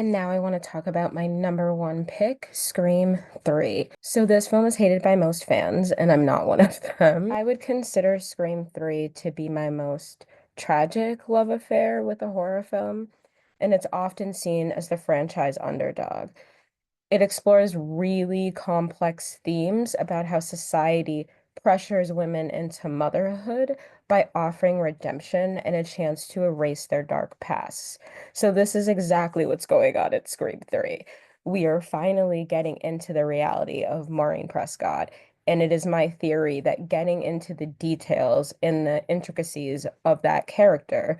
And now I want to talk about my number one pick, Scream 3. So this film is hated by most fans, and I'm not one of them. I would consider Scream 3 to be my most tragic love affair with a horror film, and it's often seen as the franchise underdog. It explores really complex themes about how society pressures women into motherhood by offering redemption and a chance to erase their dark pasts. So, this is exactly what's going on at Scream 3. We are finally getting into the reality of Maureen Prescott. And it is my theory that getting into the details and the intricacies of that character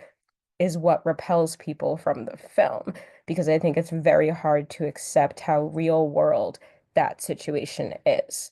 is what repels people from the film because I think it's very hard to accept how real world that situation is.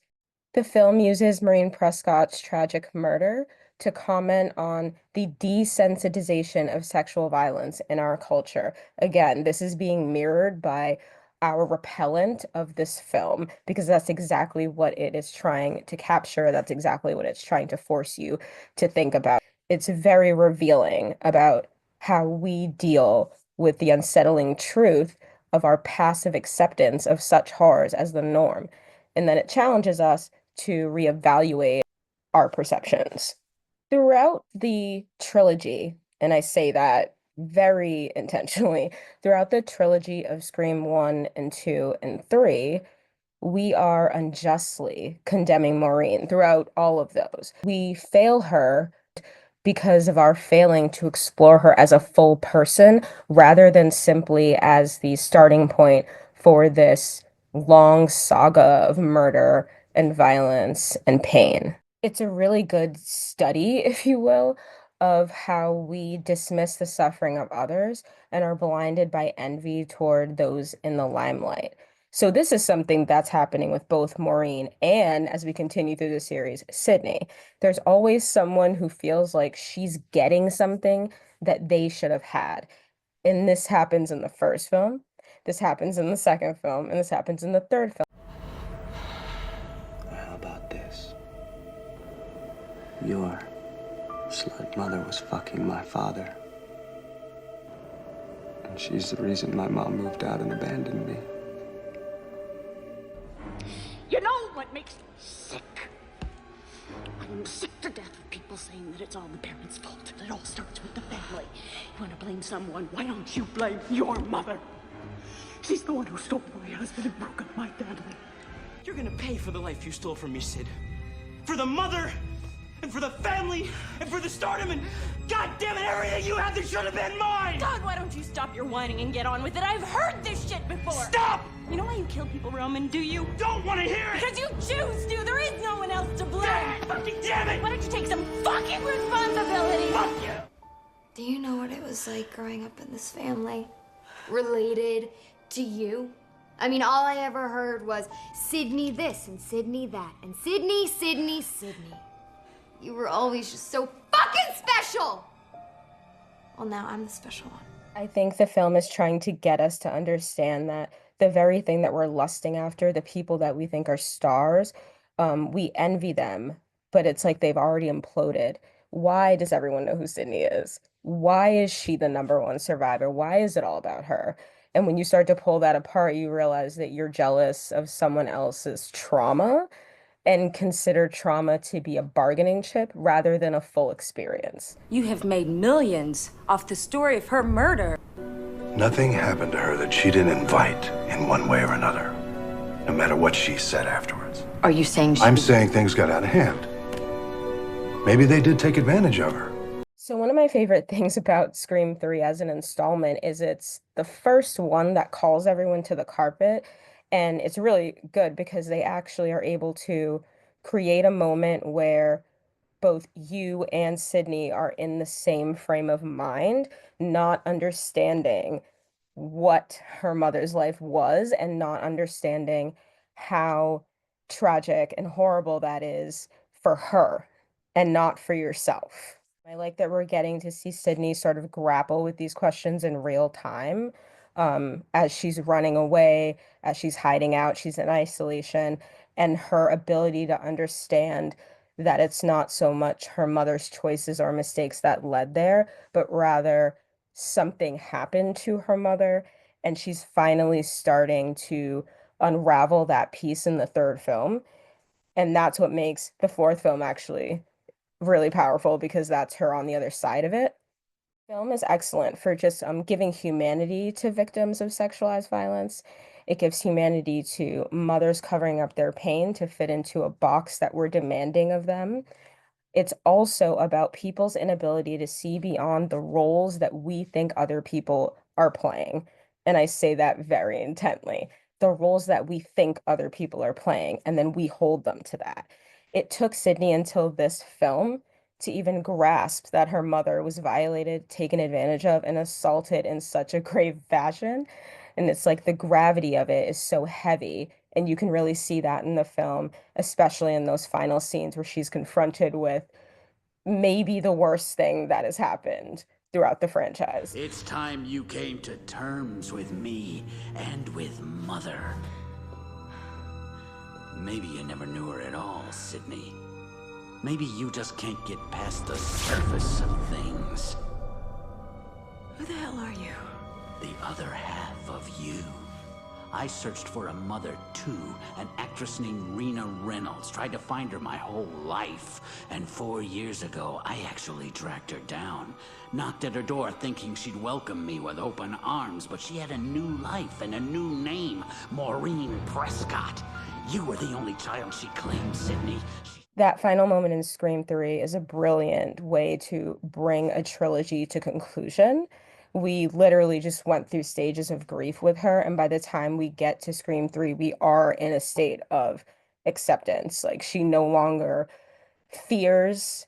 The film uses Maureen Prescott's tragic murder to comment on the desensitization of sexual violence in our culture. Again, this is being mirrored by our repellent of this film because that's exactly what it is trying to capture. That's exactly what it's trying to force you to think about. It's very revealing about how we deal with the unsettling truth of our passive acceptance of such horrors as the norm. And then it challenges us to reevaluate our perceptions. Throughout the trilogy, and I say that very intentionally, throughout the trilogy of Scream 1 and 2 and 3, we are unjustly condemning Maureen throughout all of those. We fail her because of our failing to explore her as a full person rather than simply as the starting point for this long saga of murder and violence and pain. It's a really good study, if you will, of how we dismiss the suffering of others and are blinded by envy toward those in the limelight. So this is something that's happening with both Maureen and, as we continue through the series, Sydney. There's always someone who feels like she's getting something that they should have had. And this happens in the first film, this happens in the second film, and this happens in the third film. How about this? Your slut mother was fucking my father. And she's the reason my mom moved out and abandoned me. You know what makes me sick? I'm sick to death of people saying that it's all the parents' fault. It all starts with the family. You want to blame someone? Why don't you blame your mother? She's the one who stole my husband and broke up my family. You're gonna pay for the life you stole from me, Sid. For the mother, and for the family, and for the stardom, and God damn it, everything you had that should have been mine! God, why don't you stop your whining and get on with it? I've heard this shit before! Stop! You know why you kill people, Roman, do you? Don't want to hear it! Because you choose to! There is no one else to blame! Fucking damn it! Why don't you take some fucking responsibility? Fuck you! Do you know what it was like growing up in this family? Related to you? I mean, all I ever heard was Sydney this and Sydney that and Sydney, Sydney, Sydney. You were always just so fucking special! Well, now I'm the special one. I think the film is trying to get us to understand that the very thing that we're lusting after, the people that we think are stars, we envy them, but it's like they've already imploded. Why does everyone know who Sydney is? Why is she the number one survivor? Why is it all about her? And when you start to pull that apart, you realize that you're jealous of someone else's trauma and consider trauma to be a bargaining chip rather than a full experience. You have made millions off the story of her murder. Nothing happened to her that she didn't invite in one way or another, no matter what she said afterwards. Are you saying I'm saying things got out of hand. Maybe they did take advantage of her. So one of my favorite things about Scream 3 as an installment is it's the first one that calls everyone to the carpet. And it's really good because they actually are able to create a moment where both you and Sydney are in the same frame of mind, not understanding what her mother's life was and not understanding how tragic and horrible that is for her and not for yourself. I like that we're getting to see Sydney sort of grapple with these questions in real time, as she's running away, as she's hiding out, she's in isolation, and her ability to understand that it's not so much her mother's choices or mistakes that led there, but rather something happened to her mother And she's finally starting to unravel that piece in the third film. And that's what makes the fourth film actually really powerful because that's her on the other side of it. Film is excellent for just giving humanity to victims of sexualized violence. It gives humanity to mothers covering up their pain to fit into a box that we're demanding of them. It's also about people's inability to see beyond the roles that we think other people are playing. And I say that very intently. The roles that we think other people are playing, and then we hold them to that. It took Sydney until this film to even grasp that her mother was violated, taken advantage of, and assaulted in such a grave fashion. And it's like the gravity of it is so heavy. And you can really see that in the film, especially in those final scenes where she's confronted with maybe the worst thing that has happened throughout the franchise. It's time you came to terms with me and with Mother. Maybe you never knew her at all, Sydney. Maybe you just can't get past the surface of things. Who the hell are you? The other half of you. I searched for a mother, too. An actress named Rena Reynolds. Tried to find her my whole life. And 4 years ago, I actually tracked her down. Knocked at her door thinking she'd welcome me with open arms, but she had a new life and a new name. Maureen Prescott. You were the only child she claimed, Sydney. That final moment in Scream 3 is a brilliant way to bring a trilogy to conclusion. We literally just went through stages of grief with her, and by the time we get to Scream 3, we are in a state of acceptance. Like she no longer fears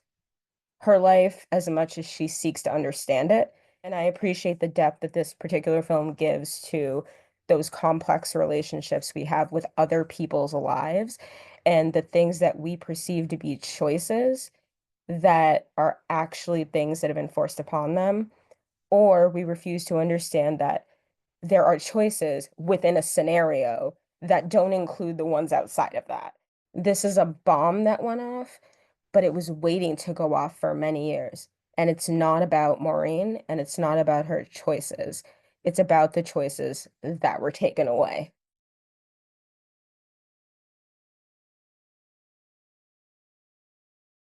her life as much as she seeks to understand it. And I appreciate the depth that this particular film gives to those complex relationships we have with other people's lives and the things that we perceive to be choices that are actually things that have been forced upon them, or we refuse to understand that there are choices within a scenario that don't include the ones outside of that. This is a bomb that went off, but it was waiting to go off for many years. And it's not about Maureen and it's not about her choices. It's about the choices that were taken away.